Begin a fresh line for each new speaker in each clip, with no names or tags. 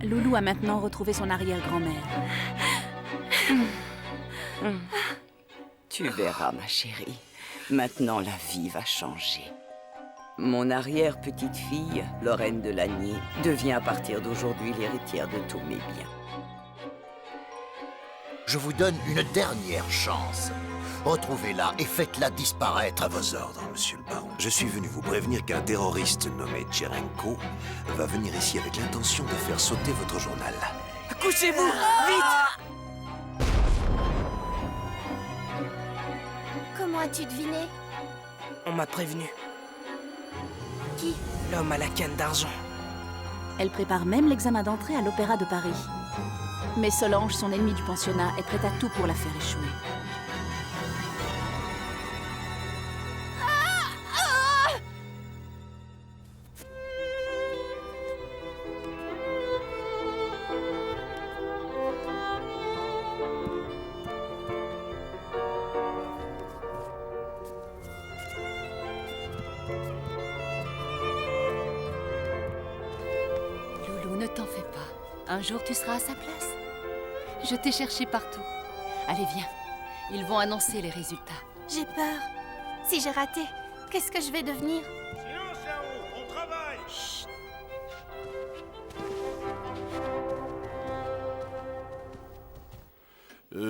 Loulou a maintenant retrouvé son arrière-grand-mère.
Tu verras, ma chérie. Maintenant, la vie va changer. Mon arrière-petite-fille, Lorraine de Lagny, devient à partir d'aujourd'hui l'héritière de tous mes biens.
Je vous donne une dernière chance. Retrouvez-la et faites-la disparaître.
À vos ordres, monsieur le baron. Je suis venu vous prévenir qu'un terroriste nommé Tcherenko va venir ici avec l'intention de faire sauter votre journal.
Couchez-vous, vite!
Comment as-tu deviné?
On m'a prévenu.
Qui?
L'homme à la canne d'argent.
Elle prépare même l'examen d'entrée à l'Opéra de Paris. Mais Solange, son ennemie du pensionnat, est prête à tout pour la faire échouer.
Loulou, ne t'en fais pas. Un jour, tu seras à sa place. Je t'ai cherché partout. Allez, viens. Ils vont annoncer les résultats.
J'ai peur. Si j'ai raté, qu'est-ce que je vais devenir?
Silence là-haut, on travaille.
Chut.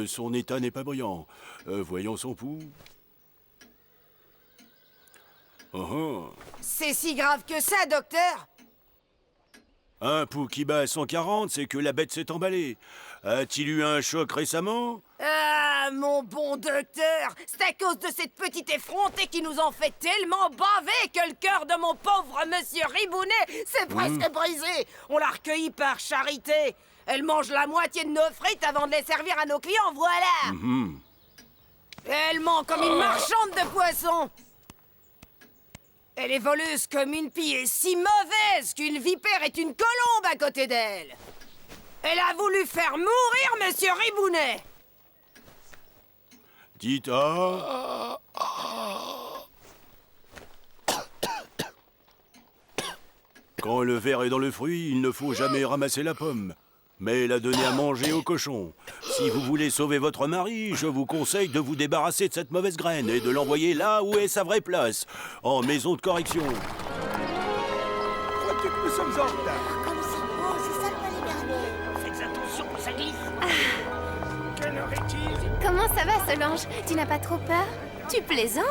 Son état n'est pas brillant. Voyons son pouls.
C'est si grave que ça, docteur?
Un pouls qui bat à 140, c'est que la bête s'est emballée. A-t-il eu un choc récemment?
Ah, mon bon docteur, c'est à cause de cette petite effrontée qui nous en fait tellement baver que le cœur de mon pauvre monsieur Ribounet s'est presque brisé. On l'a recueilli par charité. Elle mange la moitié de nos frites avant de les servir à nos clients, voilà. Elle ment comme une marchande de poissons. Elle est voleuse comme une pie et si mauvaise qu'une vipère est une colombe à côté d'elle. Elle a voulu faire mourir monsieur Ribounet.
Dites ah. Quand le ver est dans le fruit, il ne faut jamais ramasser la pomme, mais la donner à manger au cochon. Si vous voulez sauver votre mari, je vous conseille de vous débarrasser de cette mauvaise graine et de l'envoyer là où est sa vraie place, en maison de correction.
Crois-tu que nous sommes en retard?
Comme c'est beau, c'est ça le palais Bernet.
Faites attention, ça glisse. Quelle heure est-il?
Comment ça va, Solange? Tu n'as pas trop peur? Tu plaisantes?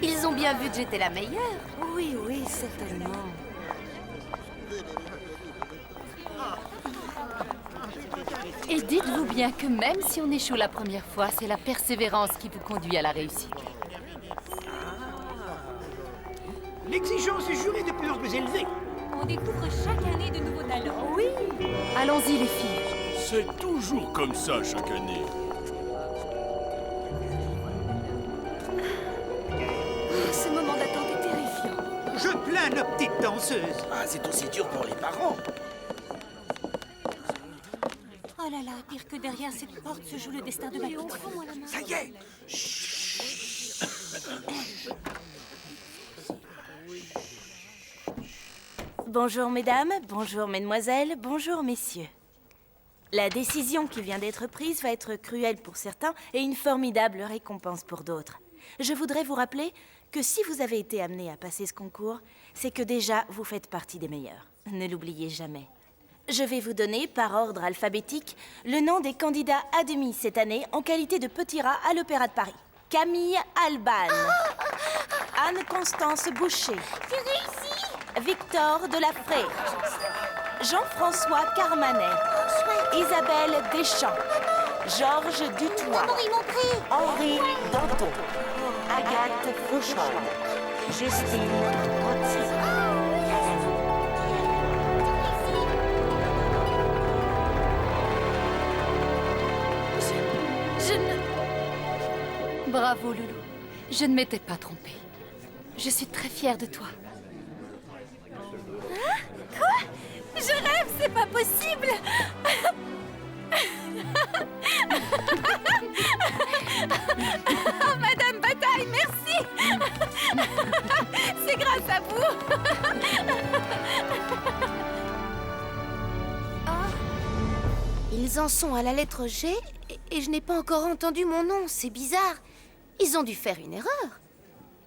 Ils ont bien vu que j'étais la meilleure.
Oui, oui, certainement.
Et dites-vous bien que même si on échoue la première fois, c'est la persévérance qui vous conduit à la réussite.
L'exigence du jury est de plus en plus élevée.
On découvre chaque année de nouveaux talents.
Oui. Allons-y, les filles.
C'est toujours comme ça chaque année.
Ce moment d'attente est terrifiant.
Je plains nos petites danseuses.
Ah, c'est aussi dur pour les parents.
Oh là là, pire que derrière cette porte se joue le destin de ma petite fille.
Ça y est.
Bonjour mesdames, bonjour mesdemoiselles, bonjour messieurs. La décision qui vient d'être prise va être cruelle pour certains et une formidable récompense pour d'autres. Je voudrais vous rappeler que si vous avez été amenés à passer ce concours, c'est que déjà vous faites partie des meilleurs. Ne l'oubliez jamais. Je vais vous donner, par ordre alphabétique, le nom des candidats admis cette année en qualité de petit rat à l'Opéra de Paris. Camille Alban, Anne-Constance Boucher, Victor Delafray, Jean-François Carmanet, Isabelle Deschamps, Georges Dutoit, Henri Danton, Agathe Fauchon, Justine Rotzi.
Bravo, Loulou. Je ne m'étais pas trompée. Je suis très fière de toi.
Hein? Quoi? Je rêve, c'est pas possible. Oh, Madame Bataille, merci. C'est grâce à vous. Oh. Ils en sont à la lettre G et je n'ai pas encore entendu mon nom. C'est bizarre. Ils ont dû faire une erreur.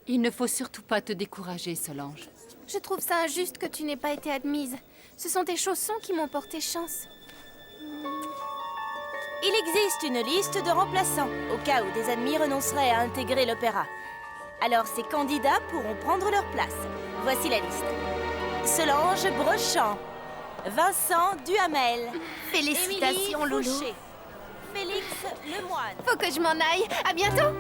Il ne faut surtout pas te décourager, Solange.
Je trouve ça injuste que tu n'aies pas été admise. Ce sont tes chaussons qui m'ont porté chance.
Il existe une liste de remplaçants, au cas où des admis renonceraient à intégrer l'opéra. Alors ces candidats pourront prendre leur place. Voici la liste. Solange Brochant, Vincent Duhamel,
Félicitations,
Émilie
Loulou.
Fauché, Félix Lemoine.
Faut que je m'en aille. À bientôt.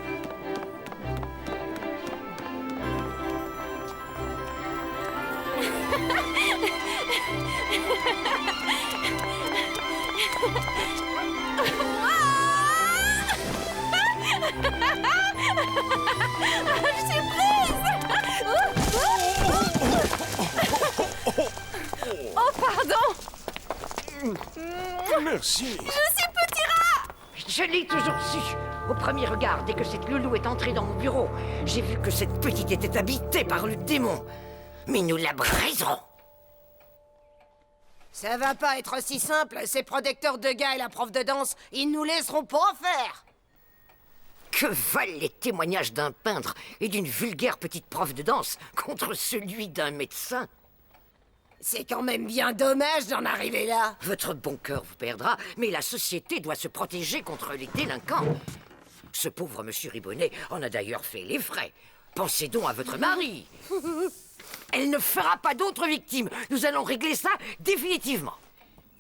Je suis prise. Oh, pardon.
Merci.
Je suis petit rat.
Je l'ai toujours su. Au premier regard, dès que cette loulou est entrée dans mon bureau, j'ai vu que cette petite était habitée par le démon. Mais nous la briserons.
Ça va pas être si simple. Ces protecteurs de gars et la prof de danse, ils nous laisseront pas faire.
Que valent les témoignages d'un peintre et d'une vulgaire petite prof de danse contre celui d'un médecin?
C'est quand même bien dommage d'en arriver là.
Votre bon cœur vous perdra, mais la société doit se protéger contre les délinquants. Ce pauvre monsieur Ribonnet en a d'ailleurs fait les frais. Pensez donc à votre mari. Elle ne fera pas d'autres victimes. Nous allons régler ça définitivement.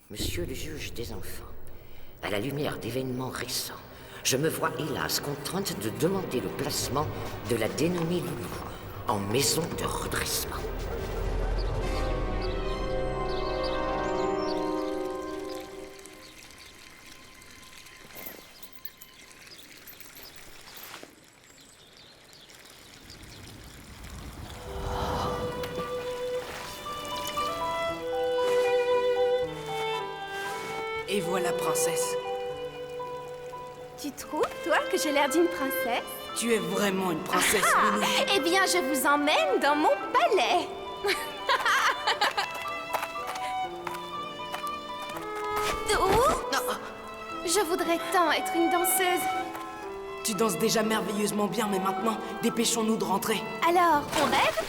Monsieur le juge des enfants, à la lumière d'événements récents, je me vois hélas contrainte de demander le placement de la dénommée Loulou en maison de redressement.
Et voilà, princesse.
Tu trouves, toi, que j'ai l'air d'une princesse?
Tu es vraiment une princesse, Loulou.
Eh bien, je vous emmène dans mon palais. Je voudrais tant être une danseuse.
Tu danses déjà merveilleusement bien, mais maintenant, dépêchons-nous de rentrer.
Alors, on rêve?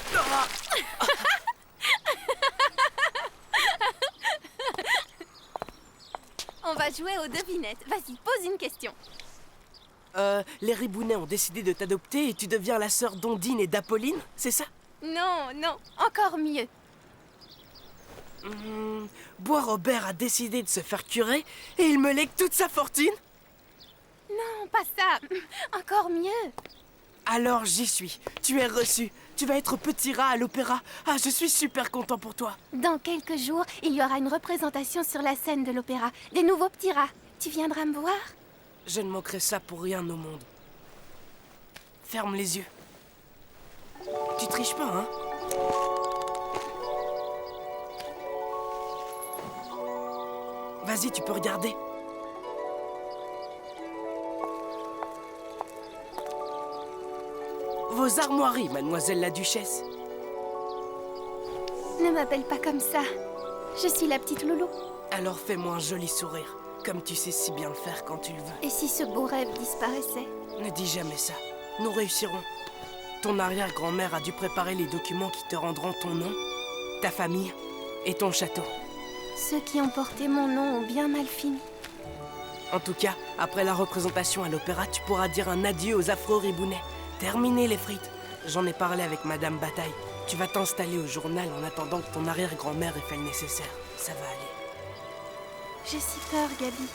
On va jouer aux devinettes. Vas-y, pose une question.
Les Ribounets ont décidé de t'adopter et tu deviens la sœur d'Ondine et d'Apolline, c'est ça?
Non, non, encore mieux.
Bois Robert a décidé de se faire curer et il me lègue toute sa fortune?
Non, pas ça. Encore mieux.
Alors j'y suis. Tu es reçu. Tu vas être petit rat à l'opéra. Ah, je suis super content pour toi.
Dans quelques jours, il y aura une représentation sur la scène de l'opéra. Des nouveaux petits rats. Tu viendras me voir?
Je ne manquerai ça pour rien au monde. Ferme les yeux. Tu triches pas, hein? Vas-y, tu peux regarder. Vos armoiries, mademoiselle la duchesse.
Ne m'appelle pas comme ça. Je suis la petite Loulou.
Alors fais-moi un joli sourire, comme tu sais si bien le faire quand tu le veux.
Et si ce beau rêve disparaissait?
Ne dis jamais ça. Nous réussirons. Ton arrière-grand-mère a dû préparer les documents qui te rendront ton nom, ta famille et ton château.
Ceux qui ont porté mon nom ont bien mal fini.
En tout cas, après la représentation à l'opéra, tu pourras dire un adieu aux affreux Ribounets. Terminer les frites. J'en ai parlé avec Madame Bataille. Tu vas t'installer au journal en attendant que ton arrière-grand-mère ait fait le nécessaire. Ça va aller.
J'ai si peur, Gabi.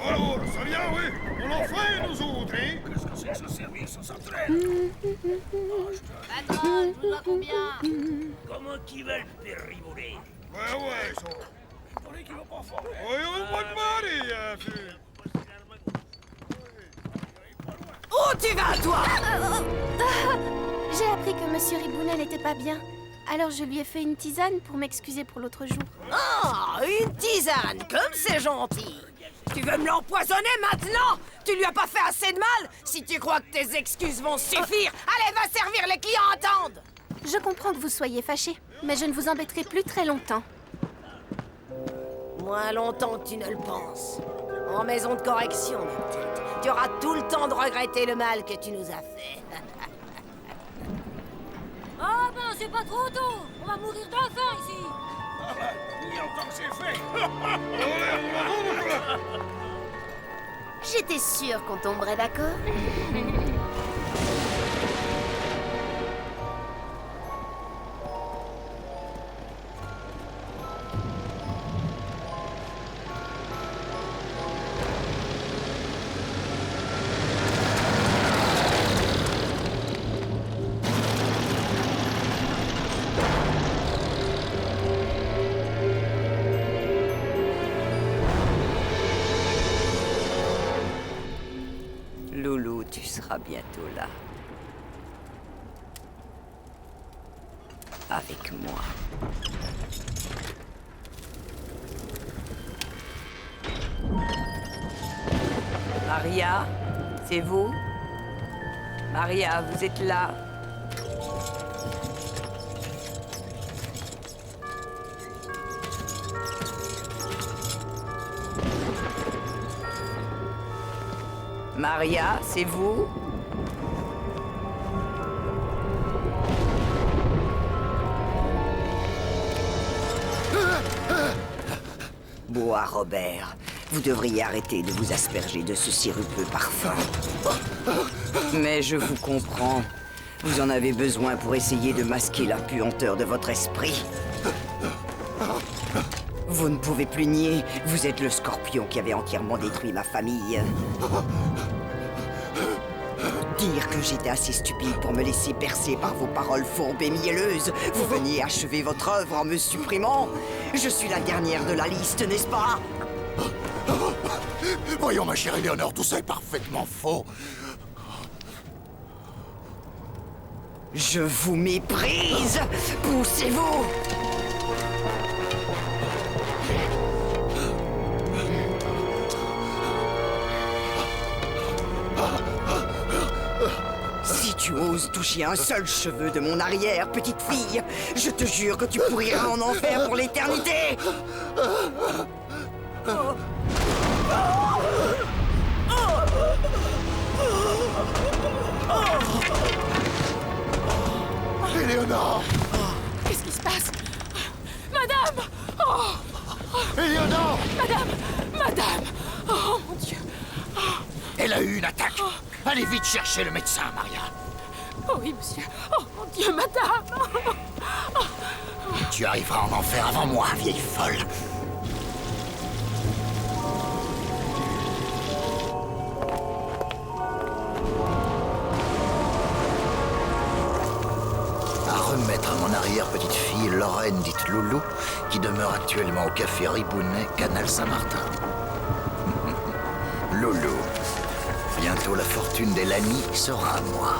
Alors, ça vient, oui. On en fait, nous autres, hein? Qu'est-ce que c'est que ce service, ça s'entraîne?
Patron, je vous dois combien?
Comment qu'ils veulent, Père Ribonnet?
Ouais, ça. Étonné qu'il va pas fort. Oui, pas de mal, fille.
Où tu vas, toi?
J'ai appris que Monsieur Ribounet n'était pas bien. Alors je lui ai fait une tisane pour m'excuser pour l'autre jour.
Oh, une tisane, comme c'est gentil. Tu veux me l'empoisonner maintenant? Tu lui as pas fait assez de mal? Si tu crois que tes excuses vont suffire, allez, va servir, les clients attendent.
Je comprends que vous soyez fâché, mais je ne vous embêterai plus très longtemps.
Moins longtemps que tu ne le penses. En maison de correction, ma petite. Tu auras tout le temps de regretter le mal que tu nous as fait.
Ah ben, c'est pas trop tôt. On va mourir de faim ici.
Ah bah, il y a autant que c'est fait.
J'étais sûre qu'on tomberait d'accord.
Loulou, tu seras bientôt là. Avec moi. Maria, c'est vous? Maria, vous êtes là? Maria, c'est vous? Bois, Robert. Vous devriez arrêter de vous asperger de ce sirupeux parfum. Mais je vous comprends. Vous en avez besoin pour essayer de masquer la puanteur de votre esprit. Vous ne pouvez plus nier, vous êtes le scorpion qui avait entièrement détruit ma famille. Dire que j'étais assez stupide pour me laisser bercer par vos paroles fourbes et mielleuses. Vous veniez achever votre œuvre en me supprimant. Je suis la dernière de la liste, n'est-ce pas?
Voyons, ma chère Éléonore, tout ça est parfaitement faux.
Je vous méprise! Poussez-vous! Si tu oses toucher un seul cheveu de mon arrière, petite fille, je te jure que tu pourriras en enfer pour l'éternité!
Éléonore!
Qu'est-ce qui se passe? Madame!
Éléonore!
Madame! Oh mon Dieu!
Elle a eu une attaque. Allez vite chercher le médecin, Maria.
Oh oui, monsieur. Oh mon Dieu, madame!
Tu arriveras en enfer avant moi, vieille folle. À remettre à mon arrière-petite-fille Lorraine dite Loulou, qui demeure actuellement au café Ribounet, Canal Saint-Martin. Loulou, bientôt la fortune des Lamy sera à moi.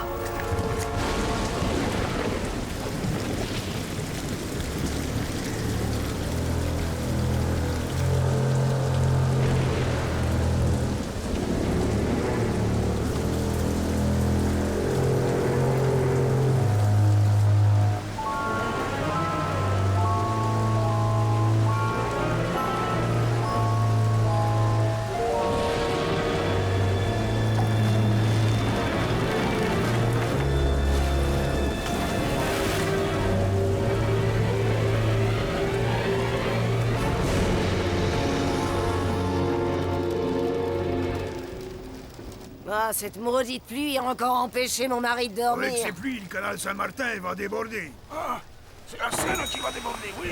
Ah, cette maudite pluie a encore empêché mon mari de dormir.
Avec ces pluies, le canal Saint-Martin va déborder. Ah, c'est la Seine qui va déborder, oui.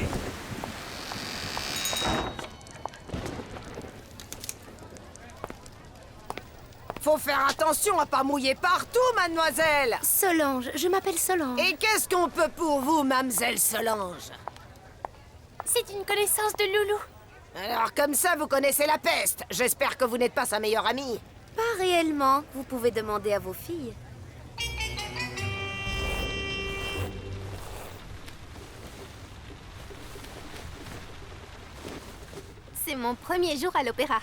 Faut faire attention à pas mouiller partout, mademoiselle.
Solange, je m'appelle Solange.
Et qu'est-ce qu'on peut pour vous, mademoiselle Solange?
C'est une connaissance de Loulou.
Alors, comme ça, vous connaissez la peste. J'espère que vous n'êtes pas sa meilleure amie.
Pas réellement. Vous pouvez demander à vos filles. C'est mon premier jour à l'opéra.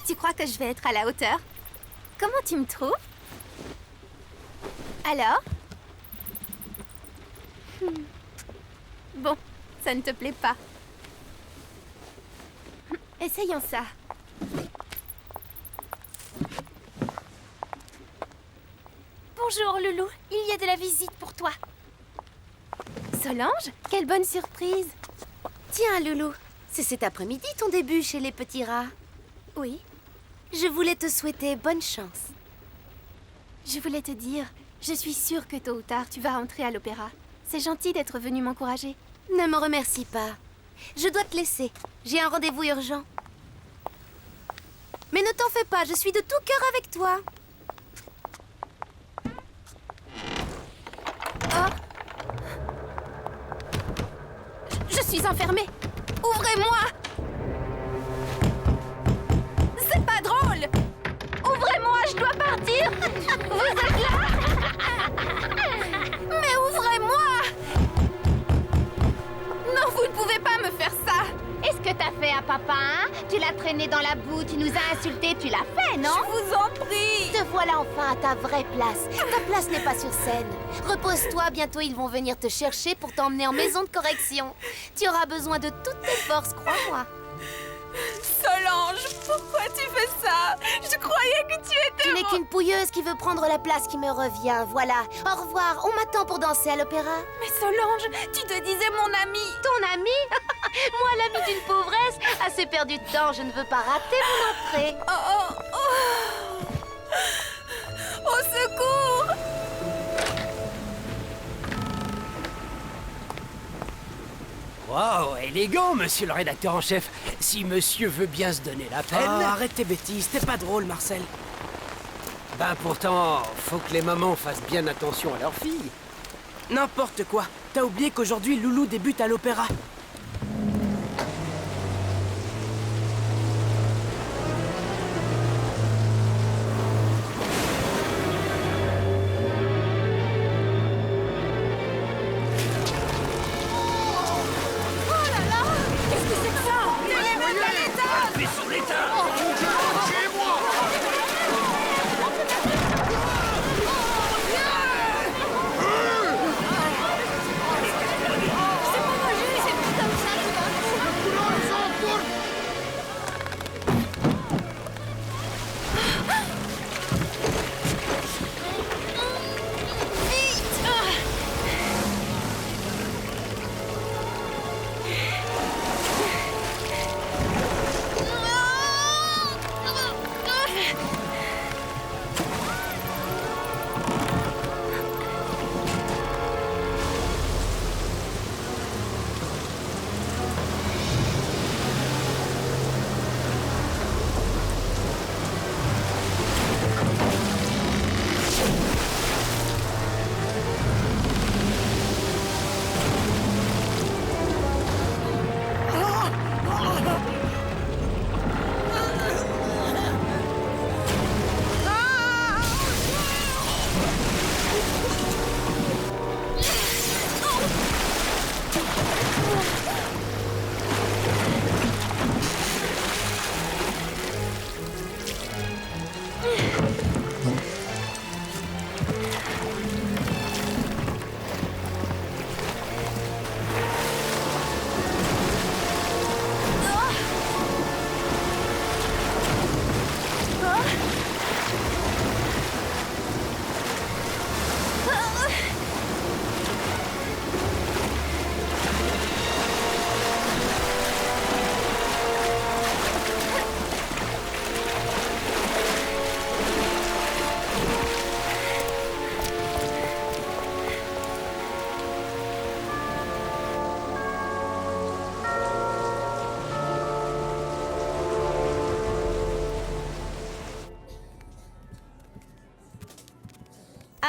Tu crois que je vais être à la hauteur? Comment tu me trouves? Alors? Bon, ça ne te plaît pas. Essayons ça. Bonjour, Loulou. Il y a de la visite pour toi. Solange, quelle bonne surprise.
Tiens, Loulou, c'est cet après-midi ton début chez les petits rats.
Oui.
Je voulais te souhaiter bonne chance.
Je voulais te dire, je suis sûre que tôt ou tard, tu vas rentrer à l'opéra. C'est gentil d'être venu m'encourager.
Ne me remercie pas. Je dois te laisser. J'ai un rendez-vous urgent. Mais ne t'en fais pas, je suis de tout cœur avec toi.
Oh. Je suis enfermée. Ouvrez-moi. C'est pas drôle. Ouvrez-moi, je dois partir. Vous êtes là? Mais ouvrez-moi. Non, vous ne pouvez pas me faire ça.
Est-ce que t'as fait à papa, hein? Tu l'as traîné dans la boue, tu nous as insultés, tu l'as fait, non?
Je vous en prie.
Te voilà enfin à ta vraie place. Ta place n'est pas sur scène. Repose-toi, bientôt ils vont venir te chercher pour t'emmener en maison de correction. Tu auras besoin de toutes tes forces, crois-moi.
Solange, pourquoi tu fais ça? Je croyais que tu étais...
Tu n'es qu'une pouilleuse qui veut prendre la place qui me revient, voilà. Au revoir, on m'attend pour danser à l'opéra.
Mais Solange, tu te disais mon amie.
Ton amie? Moi, l'amie d'une pauvresse, assez perdu de temps, je ne veux pas rater mon entrée.
Oh, oh, oh. Au secours!
Wow, élégant, monsieur le rédacteur en chef. Si monsieur veut bien se donner la peine...
Oh, arrête tes bêtises, t'es pas drôle, Marcel.
Ben pourtant, faut que les mamans fassent bien attention à leurs filles.
N'importe quoi. T'as oublié qu'aujourd'hui, Loulou débute à l'opéra.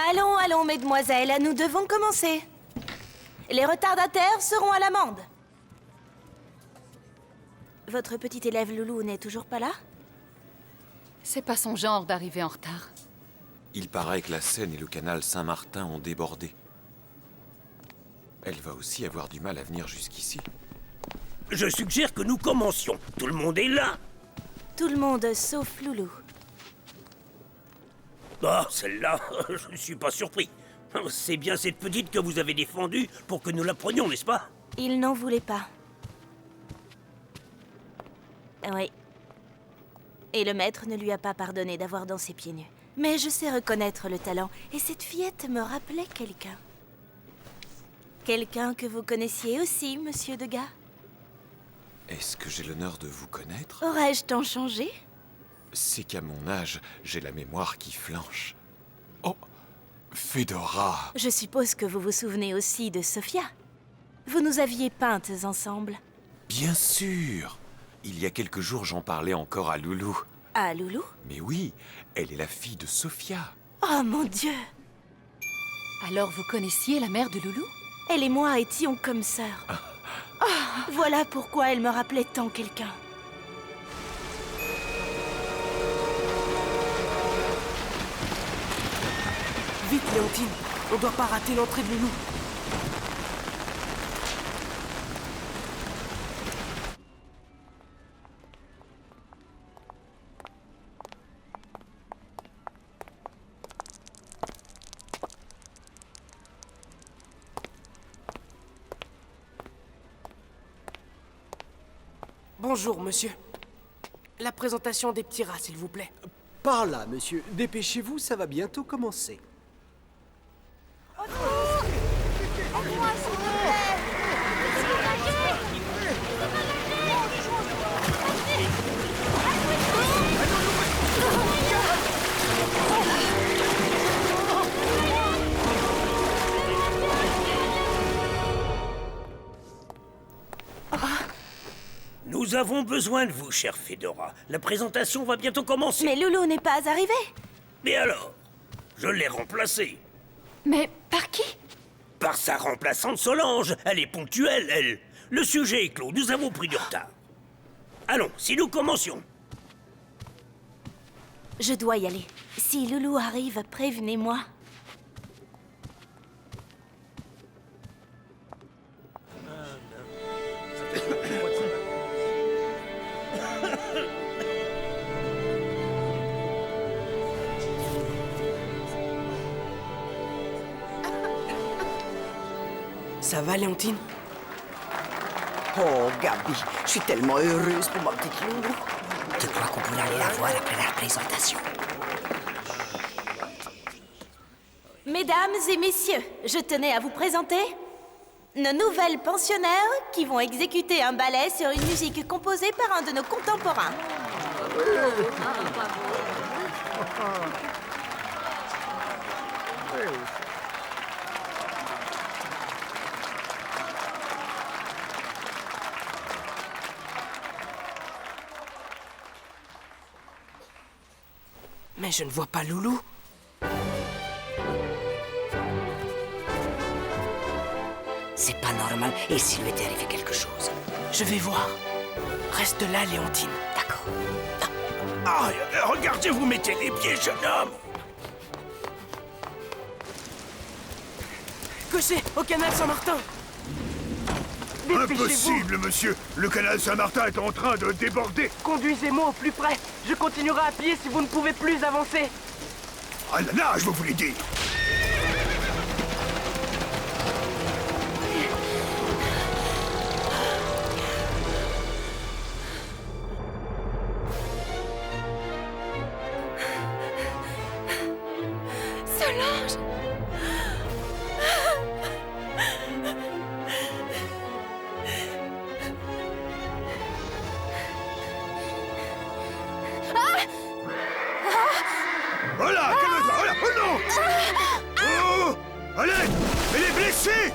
Allons, allons, mesdemoiselles, nous devons commencer. Les retardataires seront à l'amende. Votre petit élève Loulou n'est toujours pas là?
C'est pas son genre d'arriver en retard.
Il paraît que la Seine et le canal Saint-Martin ont débordé. Elle va aussi avoir du mal à venir jusqu'ici.
Je suggère que nous commencions. Tout le monde est là.
Tout le monde, sauf Loulou.
Ah, celle-là, je ne suis pas surpris. C'est bien cette petite que vous avez défendue pour que nous la prenions, n'est-ce pas?
Il n'en voulait pas. Oui. Et le maître ne lui a pas pardonné d'avoir dansé pieds nus. Mais je sais reconnaître le talent, et cette fillette me rappelait quelqu'un. Quelqu'un que vous connaissiez aussi, monsieur Degas?
Est-ce que j'ai l'honneur de vous connaître?
Aurais-je tant changé?
C'est qu'à mon âge, j'ai la mémoire qui flanche. Oh, Fedora!
Je suppose que vous vous souvenez aussi de Sophia. Vous nous aviez peintes ensemble.
Bien sûr! Il y a quelques jours, j'en parlais encore à Loulou.
À Loulou?
Mais oui, elle est la fille de Sophia.
Oh mon Dieu!
Alors vous connaissiez la mère de Loulou?
Elle et moi étions comme sœurs. Oh, voilà pourquoi elle me rappelait tant quelqu'un.
Vite, Léontine, on doit pas rater l'entrée de Loulou. Bonjour, monsieur. La présentation des petits rats, s'il vous plaît.
Par là, monsieur. Dépêchez-vous, ça va bientôt commencer.
Nous avons besoin de vous, chère Fedora. La présentation va bientôt commencer.
Mais Loulou n'est pas arrivé.
Mais alors? Je l'ai remplacée.
Mais par qui?
Par sa remplaçante Solange. Elle est ponctuelle, elle. Le sujet est clos, nous avons pris du retard. Allons, si nous commencions.
Je dois y aller. Si Loulou arrive, prévenez-moi.
Ça va, Léontine?
Oh, Gabi, je suis tellement heureuse pour ma petite Loulou.
Tu crois qu'on pourrait aller la voir après la présentation?
Mesdames et messieurs, je tenais à vous présenter nos nouvelles pensionnaires qui vont exécuter un ballet sur une musique composée par un de nos contemporains.
Mais je ne vois pas Loulou.
C'est pas normal. Et s'il lui était arrivé quelque chose?
Je vais voir. Reste là, Léontine.
D'accord.
Ah, regardez, vous mettez les pieds, jeune homme.
Cocher, au canal Saint-Martin.
Impossible, monsieur. Le canal Saint-Martin est en train de déborder.
Conduisez-moi au plus près. Je continuerai à pied si vous ne pouvez plus avancer.
À la nage, vous voulez dire?
Solange!
Voilà, calme-toi, voilà. Oh non! Oh! Allez! Elle est blessée!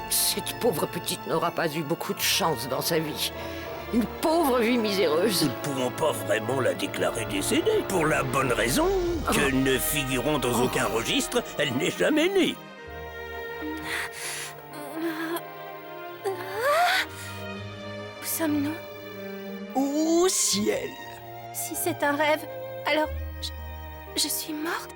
Cette pauvre petite n'aura pas eu beaucoup de chance dans sa vie. Une pauvre vie miséreuse.
Nous ne pouvons pas vraiment la déclarer décédée, pour la bonne raison que, ne figurant dans aucun registre, elle n'est jamais née.
Où sommes-nous?
Au ciel!
Si c'est un rêve, alors je suis morte?